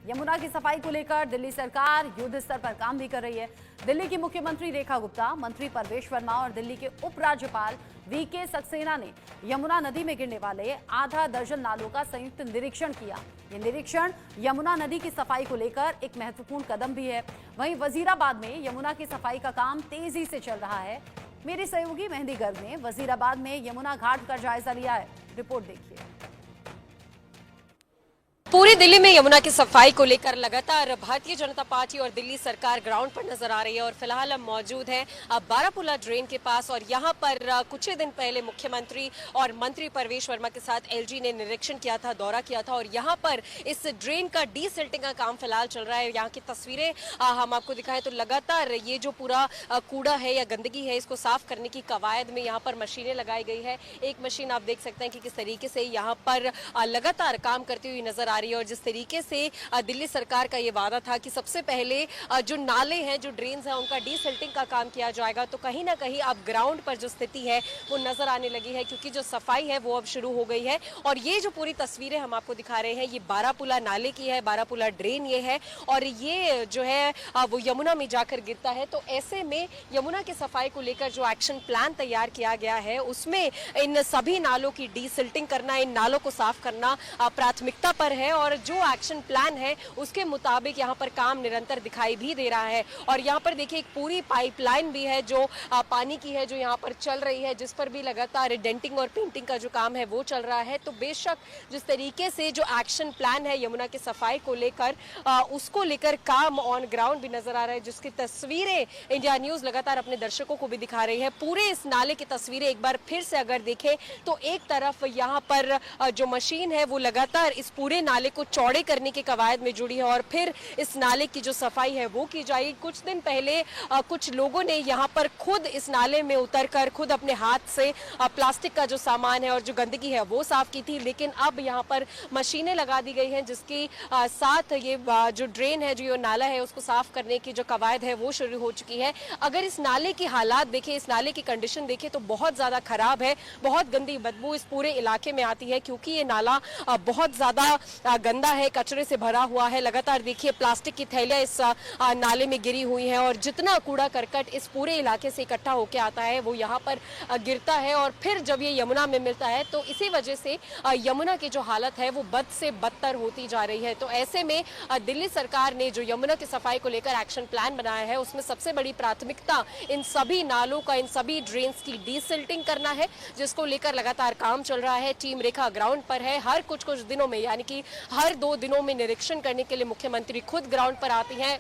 यमुना की सफाई को लेकर दिल्ली सरकार युद्ध स्तर पर काम भी कर रही है। दिल्ली की मुख्यमंत्री रेखा गुप्ता, मंत्री परवेश वर्मा और दिल्ली के उपराज्यपाल वीके सक्सेना ने यमुना नदी में गिरने वाले आधा दर्जन नालों का संयुक्त निरीक्षण किया। ये निरीक्षण यमुना नदी की सफाई को लेकर एक महत्वपूर्ण कदम भी है। वहीं वजीराबाद में यमुना की सफाई का काम तेजी से चल रहा है। मेरे सहयोगी मेहंदी गर्ग ने वजीराबाद में यमुना घाट का जायजा लिया है। रिपोर्ट देखिए। पूरी दिल्ली में यमुना की सफाई को लेकर लगातार भारतीय जनता पार्टी और दिल्ली सरकार ग्राउंड पर नजर आ रही है और फिलहाल हम मौजूद हैं बारापुला ड्रेन के पास और यहां पर कुछ ही दिन पहले मुख्यमंत्री और मंत्री परवेश वर्मा के साथ एलजी ने निरीक्षण किया था, दौरा किया था और यहां पर इस ड्रेन का डीसिल्टिंग का काम फिलहाल चल रहा है। यहाँ की तस्वीरें हम आपको दिखाएं तो लगातार ये जो पूरा कूड़ा है या गंदगी है इसको साफ करने की कवायद में यहाँ पर मशीनें लगाई गई है। एक मशीन आप देख सकते हैं कि किस तरीके से यहाँ पर लगातार काम करती हुई नजर आ रही है और जिस तरीके से दिल्ली सरकार का ये वादा था कि सबसे पहले जो नाले हैं, जो ड्रेन्स हैं, उनका डीसिल्टिंग का काम किया जाएगा, तो कहीं ना कहीं अब ग्राउंड पर जो स्थिति है वो नजर आने लगी है क्योंकि जो सफाई है वो अब शुरू हो गई है। और ये जो पूरी तस्वीरें हम आपको दिखा रहे हैं ये बारापुला नाले की है, बारापुला ड्रेन ये है और ये जो है वो यमुना में जाकर गिरता है। तो ऐसे में यमुना की सफाई को लेकर जो एक्शन प्लान तैयार किया गया है उसमें इन सभी नालों की डीसिल्टिंग करना, इन नालों को साफ करना प्राथमिकता पर है और जो एक्शन प्लान है उसके मुताबिक यहाँ पर काम निरंतर दिखाई भी दे रहा है। और यहाँ पर देखिए एक पूरी पाइपलाइन भी है जो पानी की है, जो यहाँ पर चल रही है, जिस पर भी लगातार डेंटिंग और पेंटिंग का जो काम है वो चल रहा है। तो बेशक जिस तरीके से जो एक्शन प्लान है यमुना की सफाई को लेकर उसको लेकर काम ऑन ग्राउंड भी नजर आ रहा है, जिसकी तस्वीरें इंडिया न्यूज लगातार अपने दर्शकों को भी दिखा रही है। पूरे इस नाले की तस्वीरें एक बार फिर से अगर देखें तो एक तरफ यहाँ पर जो मशीन है वो लगातार इस पूरे नाले को चौड़े करने के कवायद में जुड़ी है और फिर इस नाले की जो सफाई है वो की जाएगी। कुछ दिन पहले कुछ लोगों ने यहाँ पर खुद इस नाले में उतरकर खुद अपने हाथ से प्लास्टिक का जो सामान है और जो गंदगी है वो साफ की थी, लेकिन अब यहाँ पर मशीनें लगा दी गई हैं जिसकी साथ ये जो ड्रेन है, जो ये नाला है, उसको साफ करने की जो कवायद है वो शुरू हो चुकी है। अगर इस नाले की हालात देखें, इस नाले की कंडीशन देखें तो बहुत ज्यादा खराब है। बहुत गंदी बदबू इस पूरे इलाके में आती है क्योंकि ये नाला बहुत ज्यादा गंदा है, कचरे से भरा हुआ है। लगातार देखिए प्लास्टिक की थैलियां इस नाले में गिरी हुई हैं और जितना कूड़ा करकट इस पूरे इलाके से इकट्ठा होकर आता है वो यहाँ पर गिरता है और फिर जब ये यमुना में मिलता है तो इसी वजह से यमुना की जो हालत है वो बद से बदतर होती जा रही है। तो ऐसे में दिल्ली सरकार ने जो यमुना की सफाई को लेकर एक्शन प्लान बनाया है उसमें सबसे बड़ी प्राथमिकता इन सभी नालों का, इन सभी ड्रेन्स की डीसिल्टिंग करना है, जिसको लेकर लगातार काम चल रहा है। टीम रेखा ग्राउंड पर है। हर कुछ दिनों में यानी कि हर 2 दिनों में निरीक्षण करने के लिए मुख्यमंत्री खुद ग्राउंड पर आती हैं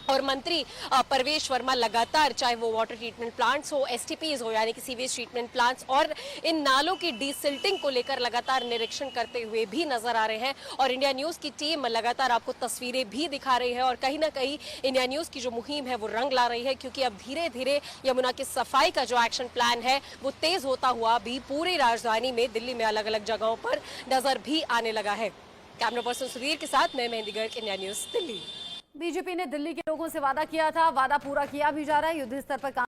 और मंत्री परवेश वर्मा लगातार, चाहे वो वाटर ट्रीटमेंट प्लांट्स हो, एसटीपीज हो यानी कि सीवेज ट्रीटमेंट प्लांट्स, और इन नालों की डीसिल्टिंग को लेकर लगातार निरीक्षण करते हुए भी नजर आ रहे हैं। और इंडिया न्यूज की टीम लगातार आपको तस्वीरें भी दिखा रही है और कहीं ना कहीं इंडिया न्यूज की जो मुहिम है वो रंग ला रही है क्योंकि अब धीरे धीरे यमुना की सफाई का जो एक्शन प्लान है वो तेज होता हुआ भी पूरी राजधानी में, दिल्ली में अलग अलग जगहों पर नजर भी आने लगा है। कैमरा पर्सन सुधीर के साथ मैं mehndi Garg, India news Delhi. BJP ने दिल्ली के लोगों से वादा किया था, वादा पूरा किया भी जा रहा है। युद्ध स्तर पर